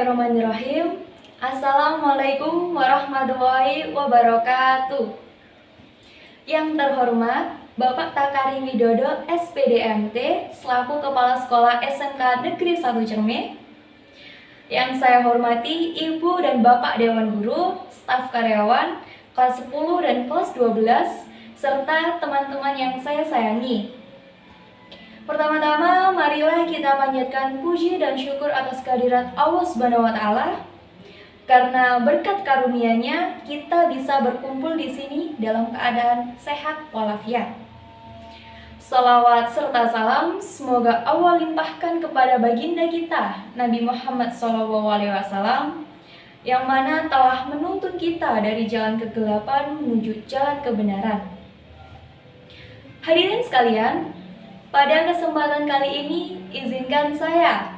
Bismillahirrahmanirrahim. Assalamualaikum warahmatullahi wabarakatuh. Yang terhormat Bapak Takarim Widodo SPDMT selaku Kepala Sekolah SMK Negeri 1 Cerme. Yang saya hormati Ibu dan Bapak Dewan Guru, staf karyawan kelas 10 dan kelas 12 serta teman-teman yang saya sayangi. Pertama-tama, marilah kita panjatkan puji dan syukur atas kehadirat Allah Subhanahu wa Ta'ala. Karena berkat karunia-Nya, kita bisa berkumpul di sini dalam keadaan sehat walafiat. Salawat serta salam semoga Allah limpahkan kepada baginda kita, Nabi Muhammad SAW, yang mana telah menuntun kita dari jalan kegelapan menuju jalan kebenaran. Hadirin sekalian, pada kesempatan kali ini, izinkan saya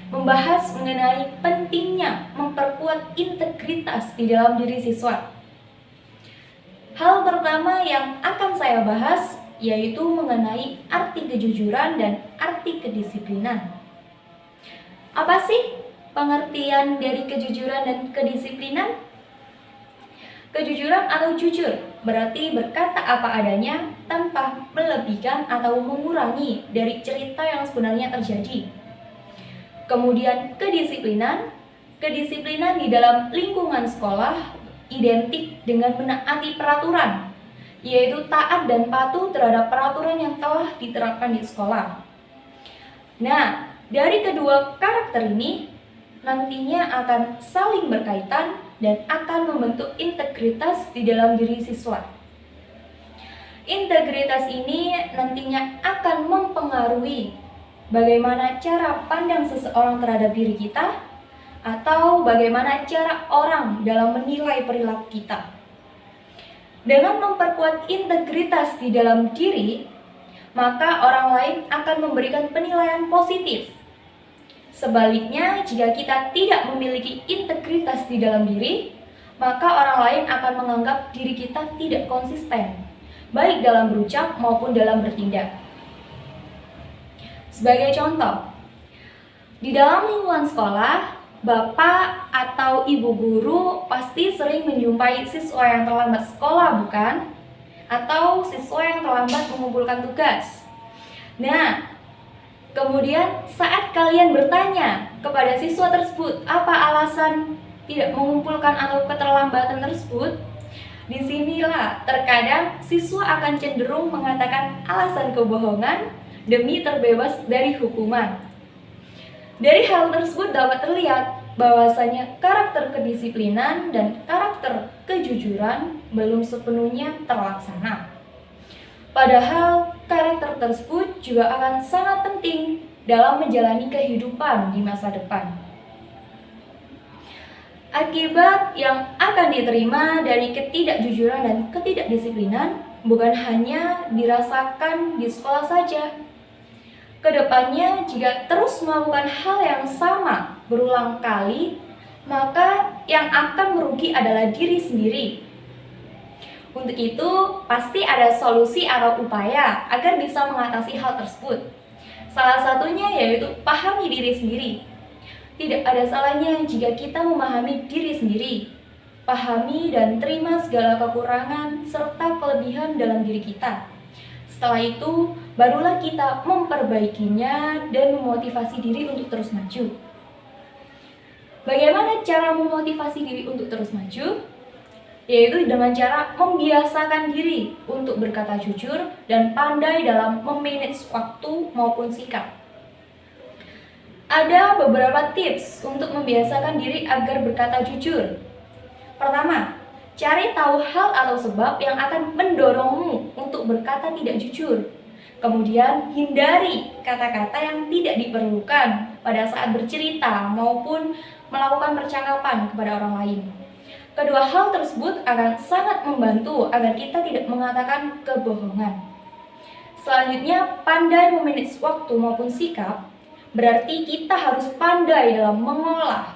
membahas mengenai pentingnya memperkuat integritas di dalam diri siswa. Hal pertama yang akan saya bahas yaitu mengenai arti kejujuran dan arti kedisiplinan. Apa sih pengertian dari kejujuran dan kedisiplinan? Kejujuran atau jujur berarti berkata apa adanya tanpa melebihkan atau mengurangi dari cerita yang sebenarnya terjadi. Kemudian kedisiplinan di dalam lingkungan sekolah identik dengan menaati peraturan, yaitu taat dan patuh terhadap peraturan yang telah diterapkan di sekolah. Nah, dari kedua karakter ini nantinya akan saling berkaitan dan akan membentuk integritas di dalam diri siswa. Integritas ini nantinya akan mempengaruhi bagaimana cara pandang seseorang terhadap diri kita atau bagaimana cara orang dalam menilai perilaku kita. Dengan memperkuat integritas di dalam diri, maka orang lain akan memberikan penilaian positif. Sebaliknya, jika kita tidak memiliki integritas di dalam diri, maka orang lain akan menganggap diri kita tidak konsisten, baik dalam berucap maupun dalam bertindak. Sebagai contoh, di dalam lingkungan sekolah, Bapak atau Ibu guru pasti sering menjumpai siswa yang terlambat sekolah, bukan? Atau siswa yang terlambat mengumpulkan tugas. Nah, kemudian saat kalian bertanya kepada siswa tersebut apa alasan tidak mengumpulkan atau keterlambatan tersebut, disinilah terkadang siswa akan cenderung mengatakan alasan kebohongan demi terbebas dari hukuman. Dari hal tersebut dapat terlihat bahwasanya karakter kedisiplinan dan karakter kejujuran belum sepenuhnya terlaksana. Padahal karakter tersebut juga akan sangat penting dalam menjalani kehidupan di masa depan. Akibat yang akan diterima dari ketidakjujuran dan ketidakdisiplinan bukan hanya dirasakan di sekolah saja. Kedepannya, jika terus melakukan hal yang sama berulang kali, maka yang akan merugi adalah diri sendiri. Untuk itu, pasti ada solusi atau upaya agar bisa mengatasi hal tersebut. Salah satunya yaitu pahami diri sendiri. Tidak ada salahnya jika kita memahami diri sendiri. Pahami dan terima segala kekurangan serta kelebihan dalam diri kita. Setelah itu, barulah kita memperbaikinya dan memotivasi diri untuk terus maju. Bagaimana cara memotivasi diri untuk terus maju? Yaitu dengan cara membiasakan diri untuk berkata jujur dan pandai dalam memanage waktu maupun sikap. Ada beberapa tips untuk membiasakan diri agar berkata jujur. Pertama, cari tahu hal atau sebab yang akan mendorongmu untuk berkata tidak jujur. Kemudian, hindari kata-kata yang tidak diperlukan pada saat bercerita maupun melakukan percakapan kepada orang lain. Kedua hal tersebut akan sangat membantu agar kita tidak mengatakan kebohongan. Selanjutnya, pandai memanage waktu maupun sikap, berarti kita harus pandai dalam mengolah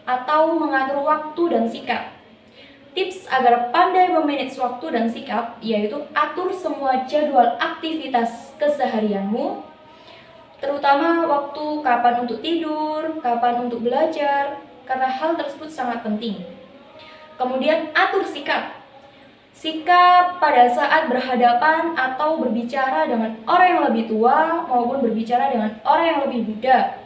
atau mengatur waktu dan sikap. Tips agar pandai memanage waktu dan sikap yaitu atur semua jadwal aktivitas keseharianmu, terutama waktu kapan untuk tidur, kapan untuk belajar, karena hal tersebut sangat penting. Kemudian atur sikap. Sikap pada saat berhadapan atau berbicara dengan orang yang lebih tua maupun berbicara dengan orang yang lebih muda.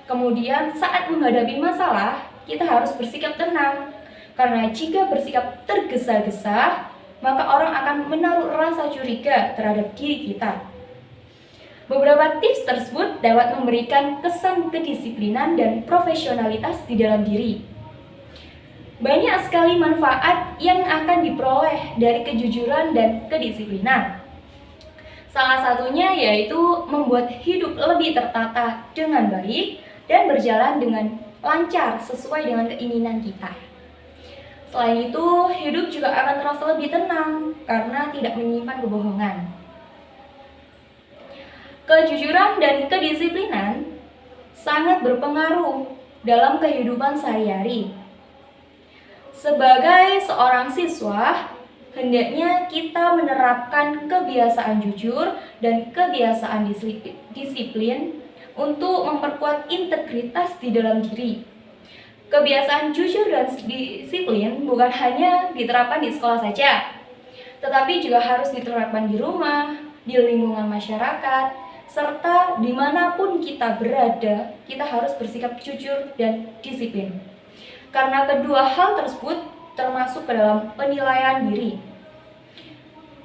Kemudian saat menghadapi masalah, kita harus bersikap tenang. Karena jika bersikap tergesa-gesa, maka orang akan menaruh rasa curiga terhadap diri kita. Beberapa tips tersebut dapat memberikan kesan kedisiplinan dan profesionalitas di dalam diri. Banyak sekali manfaat yang akan diperoleh dari kejujuran dan kedisiplinan. Salah satunya yaitu membuat hidup lebih tertata dengan baik dan berjalan dengan lancar sesuai dengan keinginan kita. Selain itu, hidup juga akan terasa lebih tenang karena tidak menyimpan kebohongan. Kejujuran dan kedisiplinan sangat berpengaruh dalam kehidupan sehari-hari. Sebagai seorang siswa, hendaknya kita menerapkan kebiasaan jujur dan kebiasaan disiplin untuk memperkuat integritas di dalam diri. Kebiasaan jujur dan disiplin bukan hanya diterapkan di sekolah saja, tetapi juga harus diterapkan di rumah, di lingkungan masyarakat, serta dimanapun kita berada, kita harus bersikap jujur dan disiplin. Karena kedua hal tersebut termasuk ke dalam penilaian diri.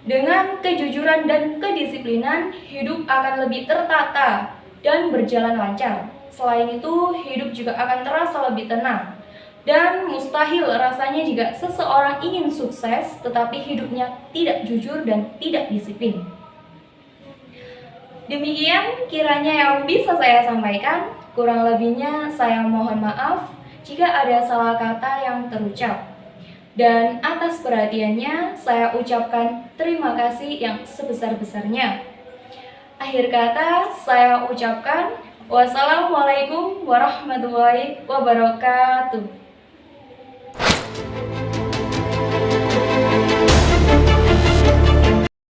Dengan kejujuran dan kedisiplinan, hidup akan lebih tertata dan berjalan lancar. Selain itu, hidup juga akan terasa lebih tenang. Dan mustahil rasanya jika seseorang ingin sukses, tetapi hidupnya tidak jujur dan tidak disiplin. Demikian kiranya yang bisa saya sampaikan. Kurang lebihnya saya mohon maaf jika ada salah kata yang terucap. Dan atas perhatiannya saya ucapkan terima kasih yang sebesar-besarnya. Akhir kata saya ucapkan wassalamualaikum warahmatullahi wabarakatuh.